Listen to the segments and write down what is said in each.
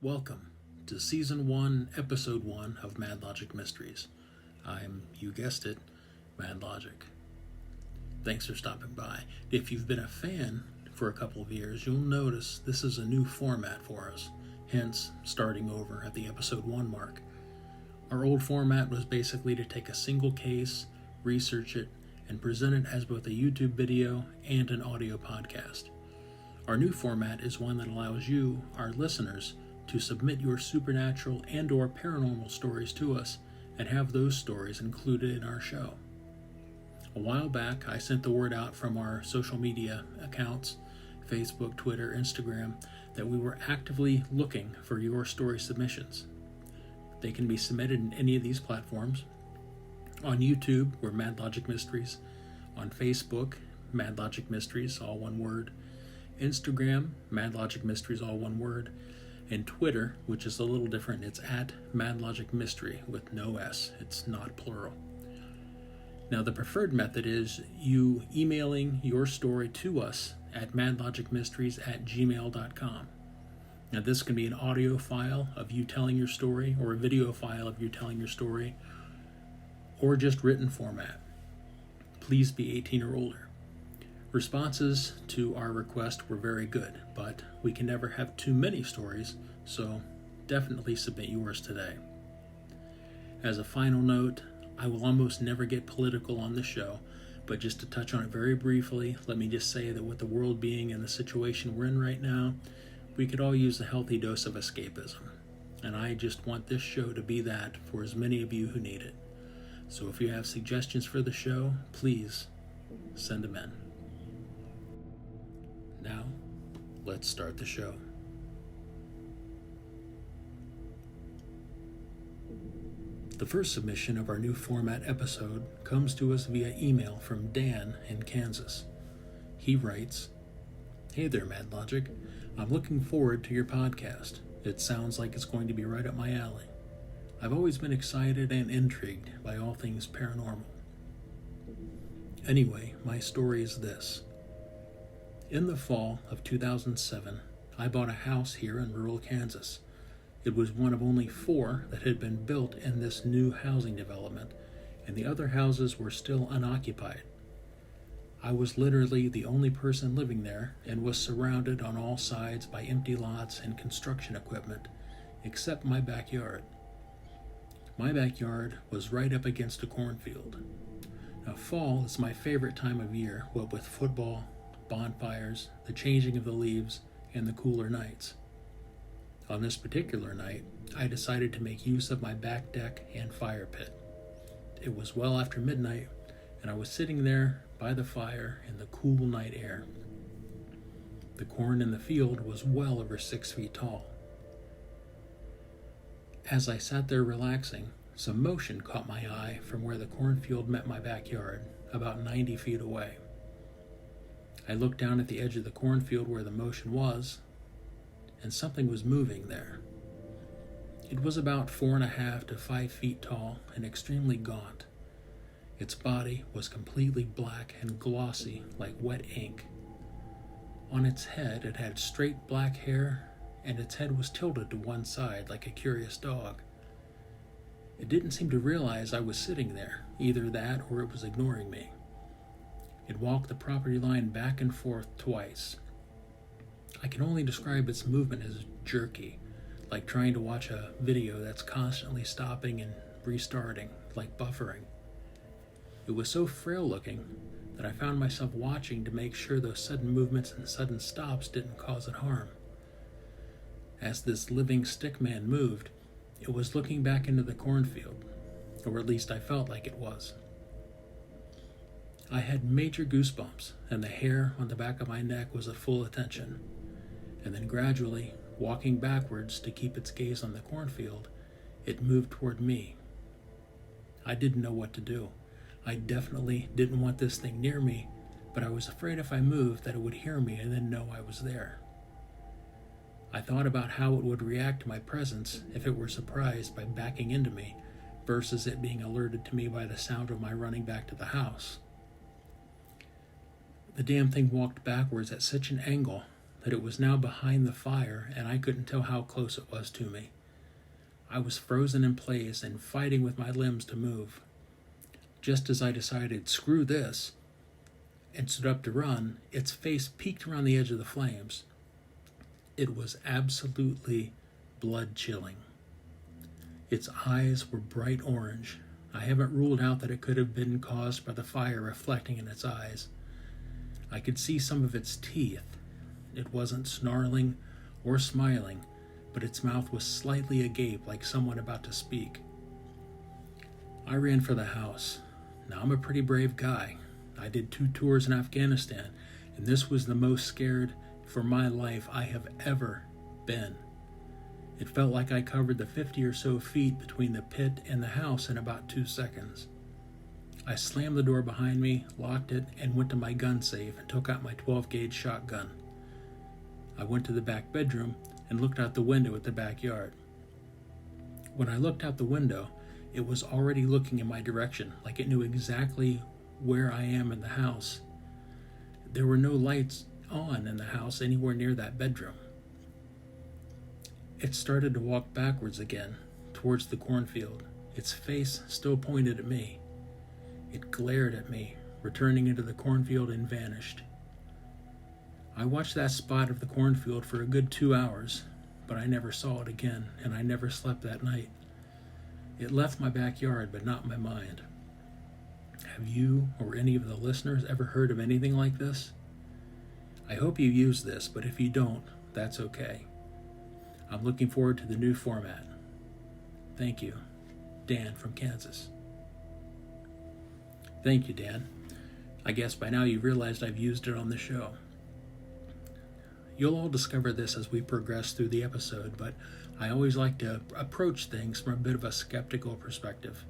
Welcome to Season 1, Episode 1 of Madlogic Mysteries. I'm, you guessed it, Madlogic. Thanks for stopping by. If you've been a fan for a couple of years, you'll notice this is a new format for us, hence starting over at the Episode 1 mark. Our old format was basically to take a single case, research it, and present it as both a YouTube video and an audio podcast. Our new format is one that allows you, our listeners, to submit your supernatural and or paranormal stories to us and have those stories included in our show. A while back, I sent the word out from our social media accounts, Facebook, Twitter, Instagram, that we were actively looking for your story submissions. They can be submitted in any of these platforms. On YouTube, we're Madlogic Mysteries. On Facebook, Madlogic Mysteries, all one word. Instagram, Madlogic Mysteries, all one word. And Twitter, which is a little different, it's at Madlogic Mystery with no S. It's not plural. Now, the preferred method is you emailing your story to us at madlogicmysteries@gmail.com. Now, this can be an audio file of you telling your story, or a video file of you telling your story, or just written format. Please be 18 or older. Responses to our request were very good, but we can never have too many stories, so definitely submit yours today. As a final note, I will almost never get political on this show, but just to touch on it very briefly, let me just say that with the world being in the situation we're in right now, we could all use a healthy dose of escapism, and I just want this show to be that for as many of you who need it. So if you have suggestions for the show, please send them in. Now, let's start the show. The first submission of our new format episode comes to us via email from Dan in Kansas. He writes, "Hey there, Madlogic. I'm looking forward to your podcast. It sounds like it's going to be right up my alley. I've always been excited and intrigued by all things paranormal. Anyway, my story is this. In the fall of 2007, I bought a house here in rural Kansas. It was one of only 4 that had been built in this new housing development, and the other houses were still unoccupied. I was literally the only person living there and was surrounded on all sides by empty lots and construction equipment, except my backyard. My backyard was right up against a cornfield. Now, fall is my favorite time of year, what with football, bonfires, the changing of the leaves, and the cooler nights. On this particular night, I decided to make use of my back deck and fire pit. It was well after midnight, and I was sitting there by the fire in the cool night air. The corn in the field was well over 6 feet tall. As I sat there relaxing, some motion caught my eye from where the cornfield met my backyard, about 90 feet away. I looked down at the edge of the cornfield where the motion was, and something was moving there. It was about 4.5 to 5 feet tall and extremely gaunt. Its body was completely black and glossy like wet ink. On its head, it had straight black hair, and its head was tilted to one side like a curious dog. It didn't seem to realize I was sitting there, either that or it was ignoring me. It walked the property line back and forth twice. I can only describe its movement as jerky, like trying to watch a video that's constantly stopping and restarting, like buffering. It was so frail looking that I found myself watching to make sure those sudden movements and sudden stops didn't cause it harm. As this living stick man moved, it was looking back into the cornfield, or at least I felt like it was. I had major goosebumps, and the hair on the back of my neck was at full attention. And then gradually, walking backwards to keep its gaze on the cornfield, it moved toward me. I didn't know what to do. I definitely didn't want this thing near me, but I was afraid if I moved that it would hear me and then know I was there. I thought about how it would react to my presence if it were surprised by backing into me, versus it being alerted to me by the sound of my running back to the house. The damn thing walked backwards at such an angle but it was now behind the fire, and I couldn't tell how close it was to me. I was frozen in place and fighting with my limbs to move. Just as I decided, screw this, and stood up to run, its face peeked around the edge of the flames. It was absolutely blood-chilling. Its eyes were bright orange. I haven't ruled out that it could have been caused by the fire reflecting in its eyes. I could see some of its teeth. It wasn't snarling or smiling, but its mouth was slightly agape like someone about to speak. I ran for the house. Now, I'm a pretty brave guy. I did 2 tours in Afghanistan, and this was the most scared for my life I have ever been. It felt like I covered the 50 or so feet between the pit and the house in about 2 seconds. I slammed the door behind me, locked it, and went to my gun safe and took out my 12-gauge shotgun. I went to the back bedroom and looked out the window at the backyard. When I looked out the window, it was already looking in my direction, like it knew exactly where I am in the house. There were no lights on in the house anywhere near that bedroom. It started to walk backwards again, towards the cornfield, its face still pointed at me. It glared at me, returning into the cornfield, and vanished. I watched that spot of the cornfield for a good 2 hours, but I never saw it again, and I never slept that night. It left my backyard, but not my mind. Have you or any of the listeners ever heard of anything like this? I hope you use this, but if you don't, that's okay. I'm looking forward to the new format. Thank you. Dan from Kansas. Thank you, Dan. I guess by now you've realized I've used it on the show. You'll all discover this as we progress through the episode, but I always like to approach things from a bit of a skeptical perspective.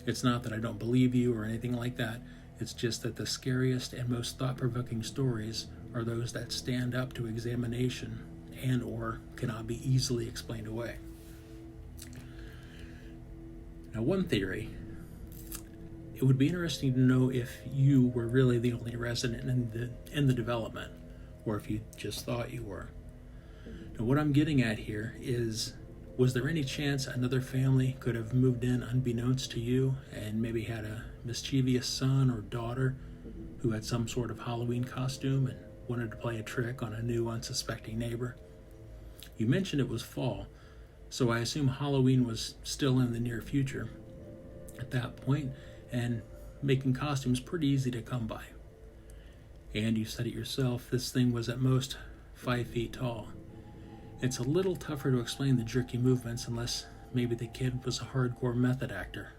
It's not that I don't believe you or anything like that. It's just that the scariest and most thought-provoking stories are those that stand up to examination and or cannot be easily explained away. Now, one theory, it would be interesting to know if you were really the only resident in the development, or if you just thought you were. Now, what I'm getting at here is, was there any chance another family could have moved in unbeknownst to you and maybe had a mischievous son or daughter who had some sort of Halloween costume and wanted to play a trick on a new unsuspecting neighbor? You mentioned it was fall, so I assume Halloween was still in the near future at that point, and making costumes pretty easy to come by. And you said it yourself, this thing was at most 5 feet tall. It's a little tougher to explain the jerky movements unless maybe the kid was a hardcore method actor.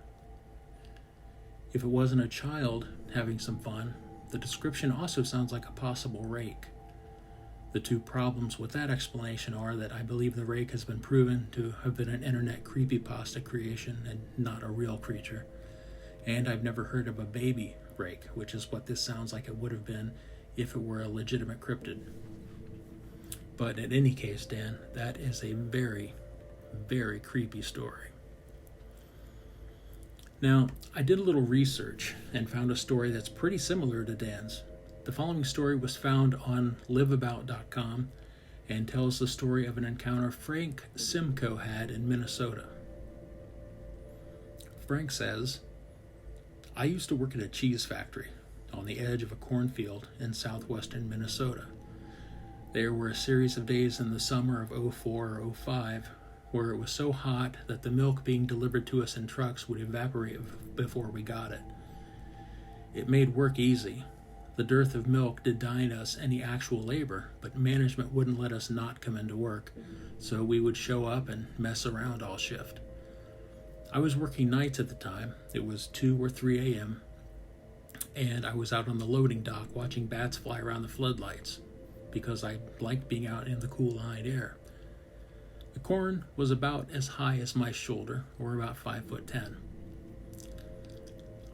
If it wasn't a child having some fun, the description also sounds like a possible rake. The 2 problems with that explanation are that I believe the rake has been proven to have been an internet creepypasta creation and not a real creature. And I've never heard of a baby rake, which is what this sounds like it would have been if it were a legitimate cryptid. But in any case, Dan, that is a very, very creepy story. Now, I did a little research and found a story that's pretty similar to Dan's. The following story was found on liveabout.com and tells the story of an encounter Frank Simcoe had in Minnesota. Frank says, I used to work at a cheese factory on the edge of a cornfield in southwestern Minnesota. There were a series of days in the summer of 04 or 05 where it was so hot that the milk being delivered to us in trucks would evaporate before we got it. It made work easy. The dearth of milk did deny us any actual labor, but management wouldn't let us not come into work, so we would show up and mess around all shift. I was working nights at the time. It was 2 or 3 a.m., and I was out on the loading dock watching bats fly around the floodlights because I liked being out in the cool night air. The corn was about as high as my shoulder, or about 5'10".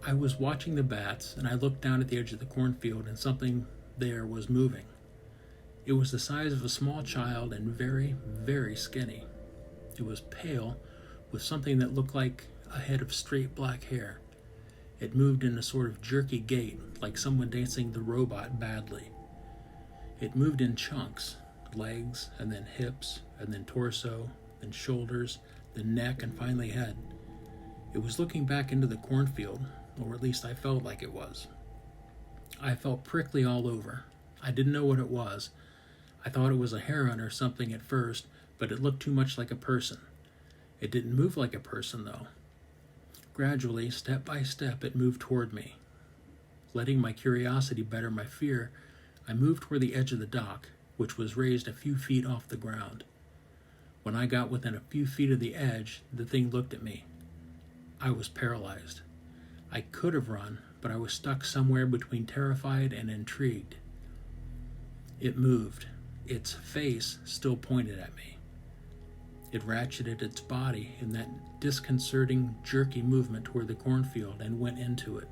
I was watching the bats, and I looked down at the edge of the cornfield, and something there was moving. It was the size of a small child and very, very skinny. It was pale, with something that looked like a head of straight black hair. It moved in a sort of jerky gait, like someone dancing the robot badly. It moved in chunks, legs, and then hips, and then torso, then shoulders, then neck, and finally head. It was looking back into the cornfield, or at least I felt like it was. I felt prickly all over. I didn't know what it was. I thought it was a heron or something at first, but it looked too much like a person. It didn't move like a person, though. Gradually, step by step, it moved toward me. Letting my curiosity better my fear, I moved toward the edge of the dock, which was raised a few feet off the ground. When I got within a few feet of the edge, the thing looked at me. I was paralyzed. I could have run, but I was stuck somewhere between terrified and intrigued. It moved. Its face still pointed at me. It ratcheted its body in that disconcerting, jerky movement toward the cornfield and went into it.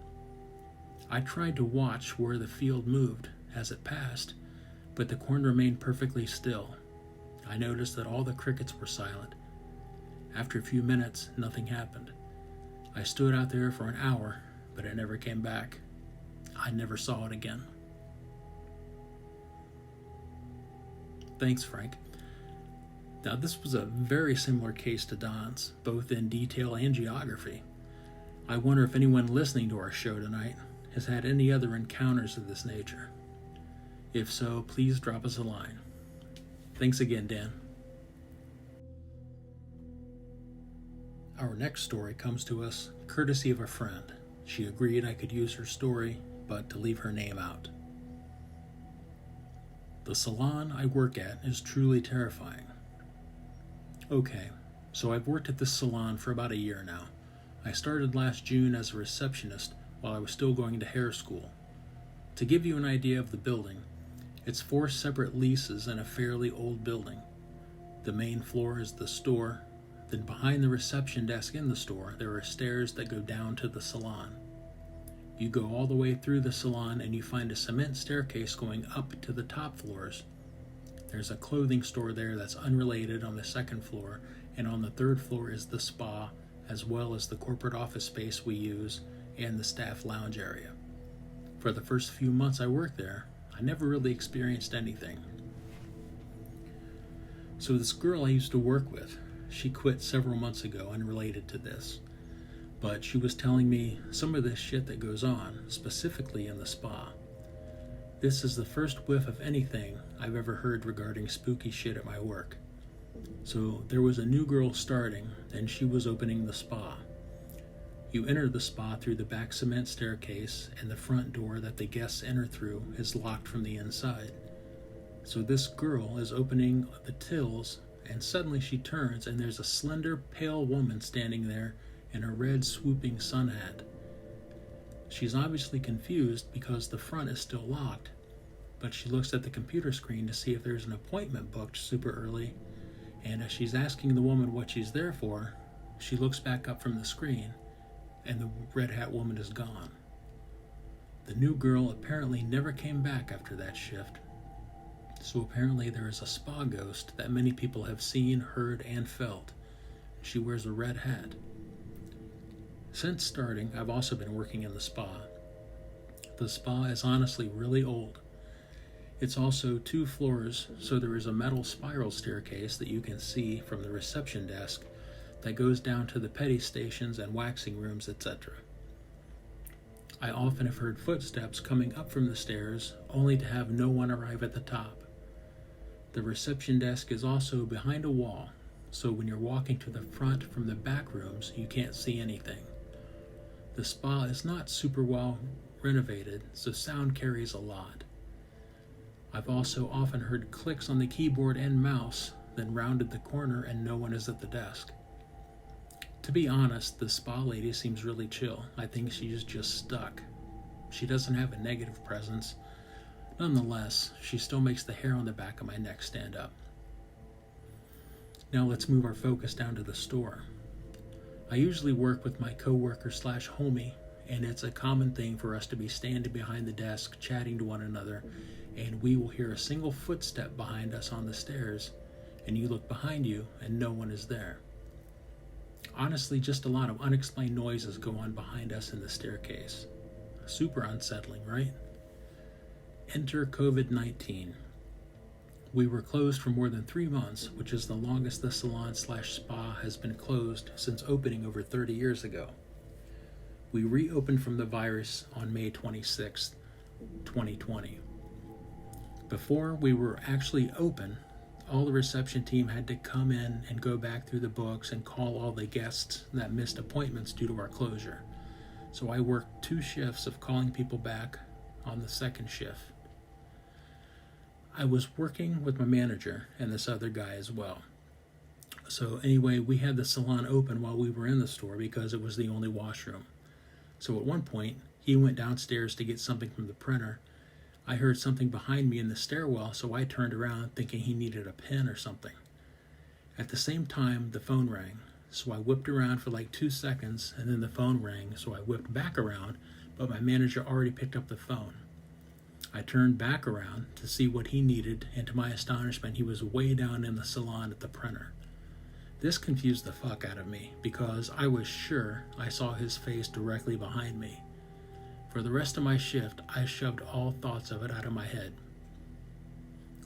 I tried to watch where the field moved as it passed, but the corn remained perfectly still. I noticed that all the crickets were silent. After a few minutes, nothing happened. I stood out there for an hour, but it never came back. I never saw it again. Thanks, Frank. Now, this was a very similar case to Don's, both in detail and geography. I wonder if anyone listening to our show tonight has had any other encounters of this nature. If so, please drop us a line. Thanks again, Dan. Our next story comes to us courtesy of a friend. She agreed I could use her story, but to leave her name out. The salon I work at is truly terrifying. Okay, so I've worked at this salon for about a year now. I started last June as a receptionist while I was still going to hair school. To give you an idea of the building, it's 4 separate leases in a fairly old building. The main floor is the store, then behind the reception desk in the store, there are stairs that go down to the salon. You go all the way through the salon and you find a cement staircase going up to the top floors. There's a clothing store there that's unrelated on the 2nd floor, and on the 3rd floor is the spa, as well as the corporate office space we use and the staff lounge area. For the first few months I worked there, I never really experienced anything. So this girl I used to work with, she quit several months ago unrelated to this. But she was telling me some of this shit that goes on, specifically in the spa. This is the first whiff of anything I've ever heard regarding spooky shit at my work. So there was a new girl starting, and she was opening the spa. You enter the spa through the back cement staircase, and the front door that the guests enter through is locked from the inside. So this girl is opening the tills, and suddenly she turns, and there's a slender, pale woman standing there in a red swooping sun hat. She's obviously confused because the front is still locked, but she looks at the computer screen to see if there's an appointment booked super early, and as she's asking the woman what she's there for, she looks back up from the screen, and the red hat woman is gone. The new girl apparently never came back after that shift, so apparently there is a spa ghost that many people have seen, heard, and felt. She wears a red hat. Since starting, I've also been working in the spa. The spa is honestly really old. It's also 2 floors, so there is a metal spiral staircase that you can see from the reception desk that goes down to the petty stations and waxing rooms, etc. I often have heard footsteps coming up from the stairs, only to have no one arrive at the top. The reception desk is also behind a wall, so when you're walking to the front from the back rooms, you can't see anything. The spa is not super well renovated, so sound carries a lot. I've also often heard clicks on the keyboard and mouse, then rounded the corner and no one is at the desk. To be honest, the spa lady seems really chill. I think she's just stuck. She doesn't have a negative presence. Nonetheless, she still makes the hair on the back of my neck stand up. Now let's move our focus down to the store. I usually work with my coworker / homie, and it's a common thing for us to be standing behind the desk chatting to one another, and we will hear a single footstep behind us on the stairs, and you look behind you and no one is there. Honestly, just a lot of unexplained noises go on behind us in the staircase. Super unsettling, right? Enter COVID-19. We were closed for more than 3 months, which is the longest the salon/spa has been closed since opening over 30 years ago. We reopened from the virus on May 26, 2020. Before we were actually open, all the reception team had to come in and go back through the books and call all the guests that missed appointments due to our closure. So I worked 2 shifts of calling people back on the second shift. I was working with my manager and this other guy as well. So anyway, we had the salon open while we were in the store because it was the only washroom. So at one point, he went downstairs to get something from the printer. I heard something behind me in the stairwell, so I turned around thinking he needed a pen or something. At the same time, the phone rang. So I whipped around for like 2 seconds, and then the phone rang, so I whipped back around, but my manager already picked up the phone. I turned back around to see what he needed, and to my astonishment, he was way down in the salon at the printer. This confused the fuck out of me, because I was sure I saw his face directly behind me. For the rest of my shift, I shoved all thoughts of it out of my head.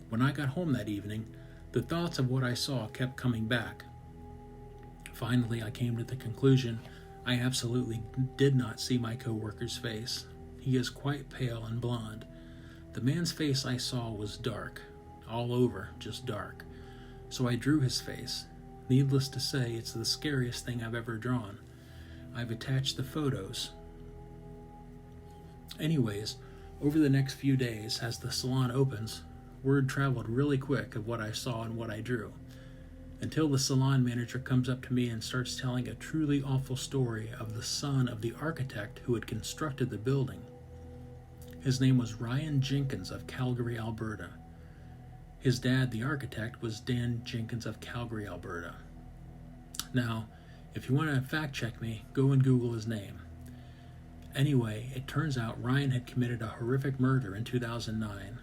When I got home that evening, the thoughts of what I saw kept coming back. Finally, I came to the conclusion I absolutely did not see my coworker's face. He is quite pale and blonde. The man's face I saw was dark, all over, just dark. So I drew his face. Needless to say, it's the scariest thing I've ever drawn. I've attached the photos. Anyways, over the next few days, as the salon opens, word traveled really quick of what I saw and what I drew, until the salon manager comes up to me and starts telling a truly awful story of the son of the architect who had constructed the building. His name was Ryan Jenkins of Calgary, Alberta. His dad, the architect, was Dan Jenkins of Calgary, Alberta. Now, if you want to fact check me, go and Google his name. Anyway, it turns out Ryan had committed a horrific murder in 2009.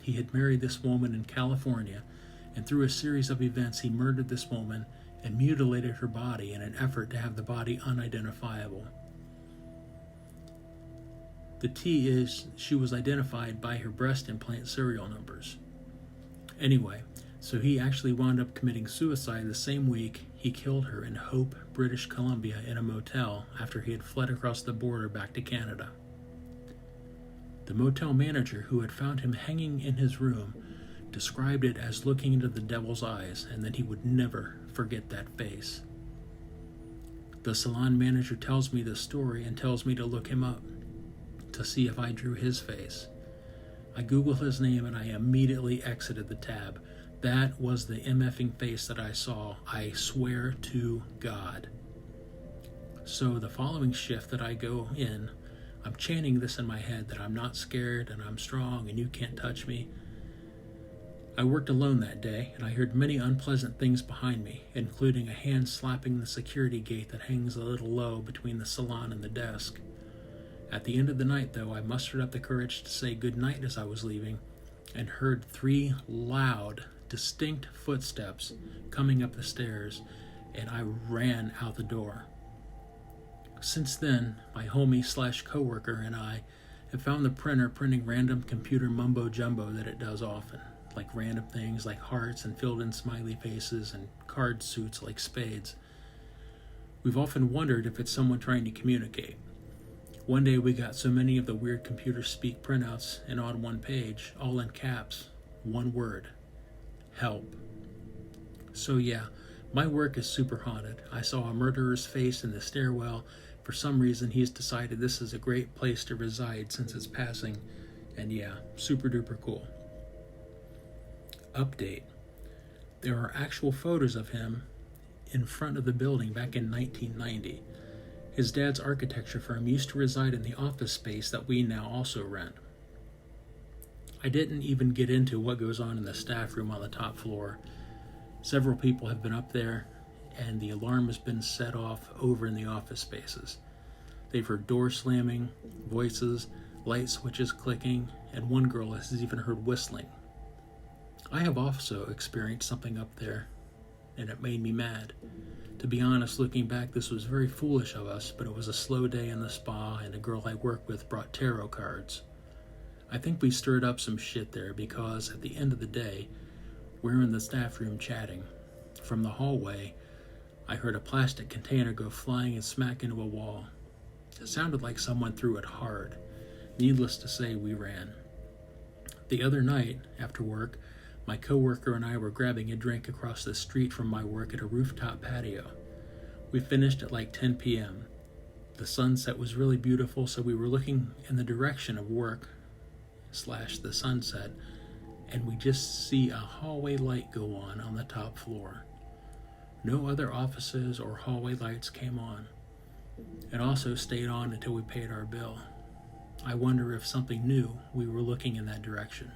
He had married this woman in California, and through a series of events he murdered this woman and mutilated her body in an effort to have the body unidentifiable. The T is she was identified by her breast implant serial numbers. Anyway, so he actually wound up committing suicide the same week he killed her in Hope, British Columbia in a motel after he had fled across the border back to Canada. The motel manager who had found him hanging in his room described it as looking into the devil's eyes and that he would never forget that face. The salon manager tells me this story and tells me to look him up to see if I drew his face. I Googled his name and I immediately exited the tab. That was the MFing face that I saw. I swear to God. So the following shift that I go in, I'm chanting this in my head that I'm not scared and I'm strong and you can't touch me. I worked alone that day and I heard many unpleasant things behind me, including a hand slapping the security gate that hangs a little low between the salon and the desk. At the end of the night, though, I mustered up the courage to say good night as I was leaving and heard 3 loud, distinct footsteps coming up the stairs, and I ran out the door. Since then, my homie/coworker and I have found the printer printing random computer mumbo-jumbo that it does often, like random things like hearts and filled-in smiley faces and card suits like spades. We've often wondered if it's someone trying to communicate. One day we got so many of the weird computer speak printouts, and on one page, all in caps, one word: help. So yeah, my work is super haunted. I saw a murderer's face in the stairwell. For some reason, he's decided this is a great place to reside since his passing, and yeah, super duper cool. Update. There are actual photos of him in front of the building back in 1990. His dad's architecture firm used to reside in the office space that we now also rent. I didn't even get into what goes on in the staff room on the top floor. Several people have been up there, and the alarm has been set off over in the office spaces. They've heard doors slamming, voices, light switches clicking, and one girl has even heard whistling. I have also experienced something up there, and it made me mad. To be honest, looking back, this was very foolish of us, but it was a slow day in the spa, and a girl I work with brought tarot cards. I think we stirred up some shit there because, at the end of the day, We're in the staff room chatting. From the hallway, I heard a plastic container go flying and smack into a wall. It sounded like someone threw it hard. Needless to say, we ran. The other night, after work, my coworker and I were grabbing a drink across the street from my work at a rooftop patio. We finished at like 10 p.m. The sunset was really beautiful, so we were looking in the direction of work / the sunset, and we just see a hallway light go on the top floor. No other offices or hallway lights came on. It also stayed on until we paid our bill. I wonder if something knew we were looking in that direction.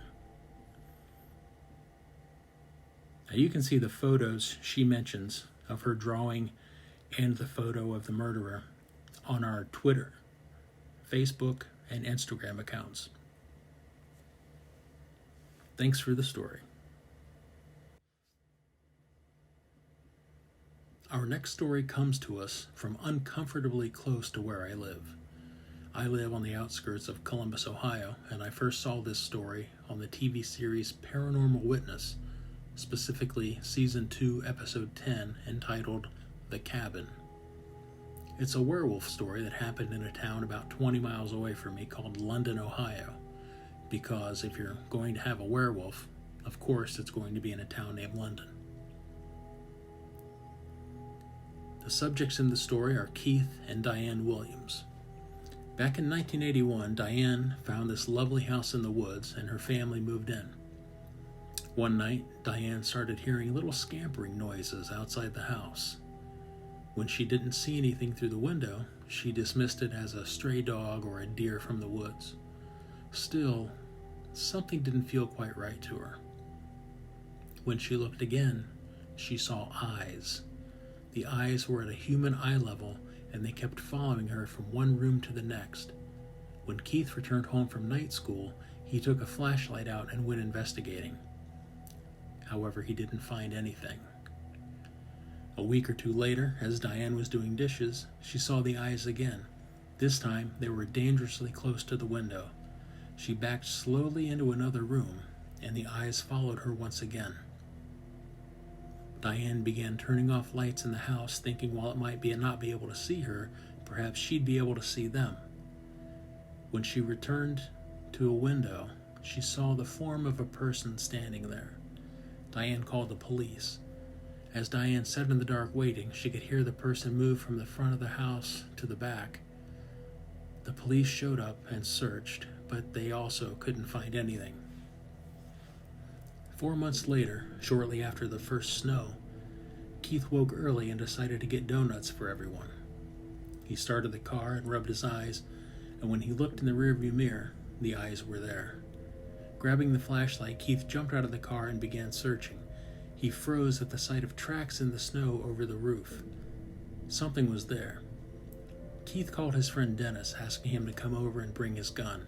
Now you can see the photos she mentions of her drawing and the photo of the murderer on our Twitter, Facebook, and Instagram accounts. Thanks for the story. Our next story comes to us from uncomfortably close to where I live. I live on the outskirts of Columbus, Ohio, and I first saw this story on the TV series Paranormal Witness, specifically Season 2, Episode 10, entitled The Cabin. It's a werewolf story that happened in a town about 20 miles away from me called London, Ohio, because if you're going to have a werewolf, of course it's going to be in a town named London. The subjects in the story are Keith and Diane Williams. Back in 1981, Diane found this lovely house in the woods and her family moved in. One night, Diane started hearing little scampering noises outside the house. When she didn't see anything through the window, she dismissed it as a stray dog or a deer from the woods. Still, something didn't feel quite right to her. When she looked again, she saw eyes. The eyes were at a human eye level, and they kept following her from one room to the next. When Keith returned home from night school, he took a flashlight out and went investigating. However, he didn't find anything. A week or two later, as Diane was doing dishes, she saw the eyes again. This time, they were dangerously close to the window. She backed slowly into another room, and the eyes followed her once again. Diane began turning off lights in the house, thinking while it might not be able to see her, perhaps she'd be able to see them. When she returned to a window, she saw the form of a person standing there. Diane called the police. As Diane sat in the dark waiting, she could hear the person move from the front of the house to the back. The police showed up and searched, but they also couldn't find anything. 4 months later, shortly after the first snow, Keith woke early and decided to get donuts for everyone. He started the car and rubbed his eyes, and when he looked in the rearview mirror, the eyes were there. Grabbing the flashlight, Keith jumped out of the car and began searching. He froze at the sight of tracks in the snow over the roof. Something was there. Keith called his friend Dennis, asking him to come over and bring his gun.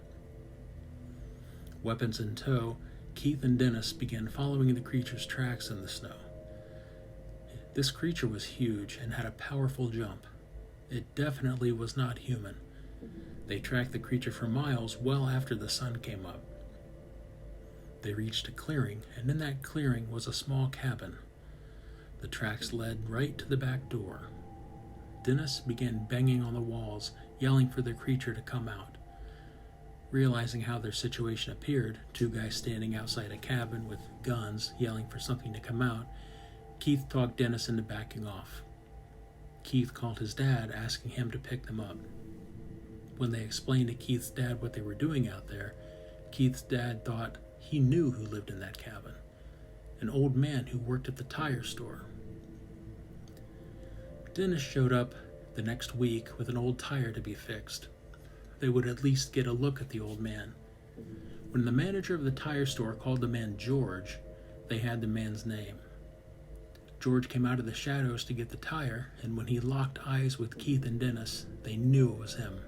Weapons in tow, Keith and Dennis began following the creature's tracks in the snow. This creature was huge and had a powerful jump. It definitely was not human. They tracked the creature for miles well after the sun came up. They reached a clearing, and in that clearing was a small cabin. The tracks led right to the back door. Dennis began banging on the walls, yelling for the creature to come out. Realizing how their situation appeared, two guys standing outside a cabin with guns, yelling for something to come out, Keith talked Dennis into backing off. Keith called his dad, asking him to pick them up. When they explained to Keith's dad what they were doing out there, Keith's dad thought he knew who lived in that cabin, an old man who worked at the tire store. Dennis showed up the next week with an old tire to be fixed. They would at least get a look at the old man. When the manager of the tire store called the man George, they had the man's name. George came out of the shadows to get the tire, and when he locked eyes with Keith and Dennis, they knew it was him.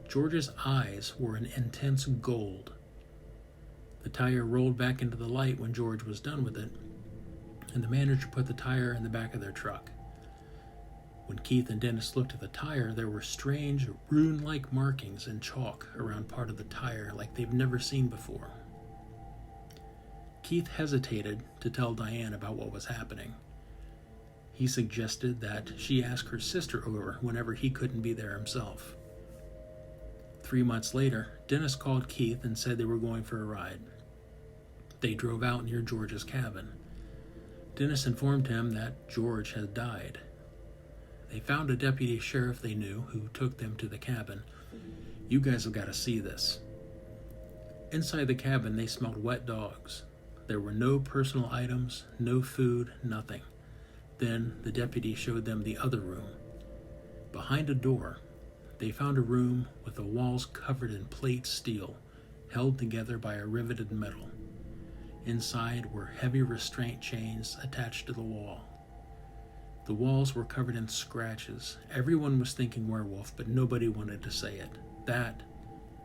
George's eyes were an intense gold. The tire rolled back into the light when George was done with it, and the manager put the tire in the back of their truck. When Keith and Dennis looked at the tire, there were strange, rune-like markings in chalk around part of the tire like they've never seen before. Keith hesitated to tell Diane about what was happening. He suggested that she ask her sister over whenever he couldn't be there himself. 3 months later, Dennis called Keith and said they were going for a ride. They drove out near George's cabin. Dennis informed him that George had died. They found a deputy sheriff they knew who took them to the cabin. You guys have got to see this. Inside the cabin, they smelled wet dogs. There were no personal items, no food, nothing. Then the deputy showed them the other room. Behind a door, they found a room with the walls covered in plate steel, held together by a riveted metal. Inside were heavy restraint chains attached to the wall. The walls were covered in scratches. Everyone was thinking werewolf, but nobody wanted to say it. That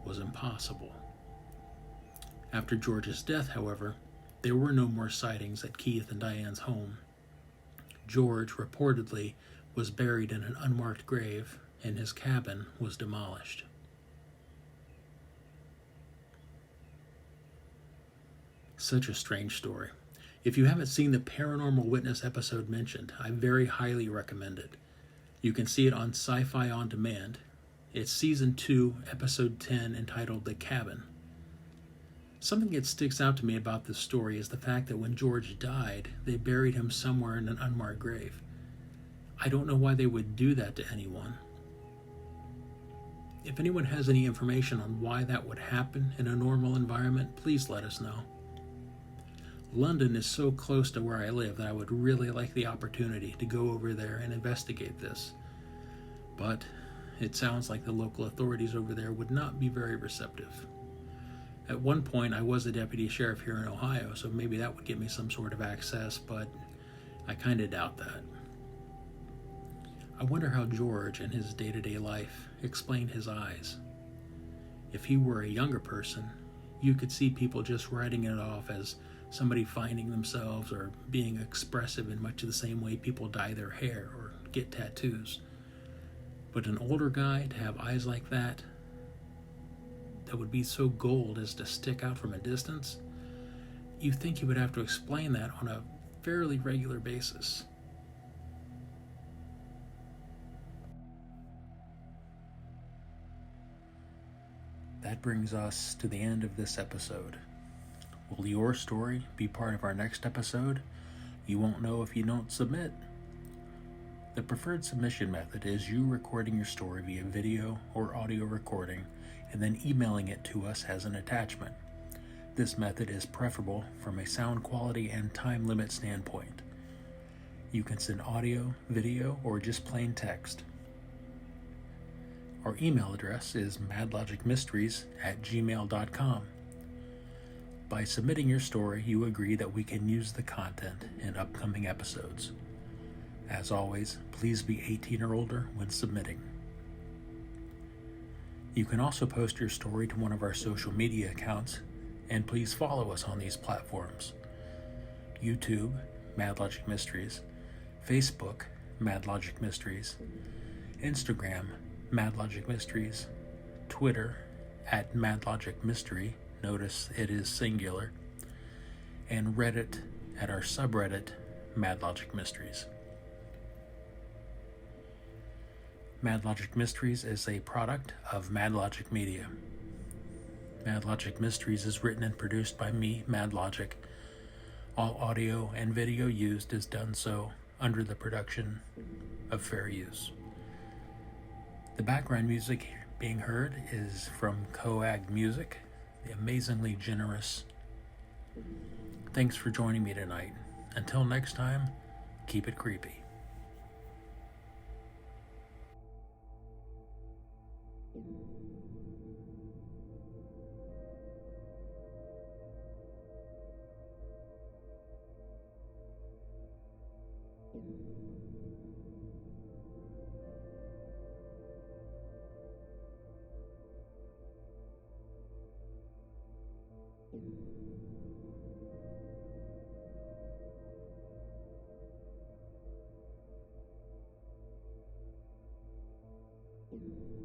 was impossible. After George's death, however, there were no more sightings at Keith and Diane's home. George reportedly was buried in an unmarked grave, and his cabin was demolished. Such a strange story. If you haven't seen the Paranormal Witness episode mentioned, I very highly recommend it. You can see it on Sci-Fi On Demand. It's Season 2, Episode 10, entitled The Cabin. Something that sticks out to me about this story is the fact that when George died, they buried him somewhere in an unmarked grave. I don't know why they would do that to anyone. If anyone has any information on why that would happen in a normal environment, please let us know. London is so close to where I live that I would really like the opportunity to go over there and investigate this. But it sounds like the local authorities over there would not be very receptive. At one point, I was a deputy sheriff here in Ohio, so maybe that would give me some sort of access, but I kind of doubt that. I wonder how George, in his day-to-day life, explained his eyes. If he were a younger person, you could see people just writing it off as somebody finding themselves or being expressive in much of the same way people dye their hair or get tattoos. But an older guy to have eyes like that would be so gold as to stick out from a distance, you think he would have to explain that on a fairly regular basis. That brings us to the end of this episode. Will your story be part of our next episode? You won't know if you don't submit. The preferred submission method is you recording your story via video or audio recording and then emailing it to us as an attachment. This method is preferable from a sound quality and time limit standpoint. You can send audio, video, or just plain text. Our email address is madlogicmysteries@gmail.com. By submitting your story, you agree that we can use the content in upcoming episodes. As always, please be 18 or older when submitting. You can also post your story to one of our social media accounts, and please follow us on these platforms. YouTube, Madlogic Mysteries, Facebook, Madlogic Mysteries, Instagram, Madlogic Mysteries, Twitter, @MadlogicMystery, notice it is singular, and Reddit at our subreddit, Madlogic Mysteries. Madlogic Mysteries is a product of Madlogic Media. Madlogic Mysteries is written and produced by me, Madlogic. All audio and video used is done so under the production of fair use. The background music being heard is from Coag Music, the amazingly generous. Thanks for joining me tonight. Until next time, keep it creepy. Thank you.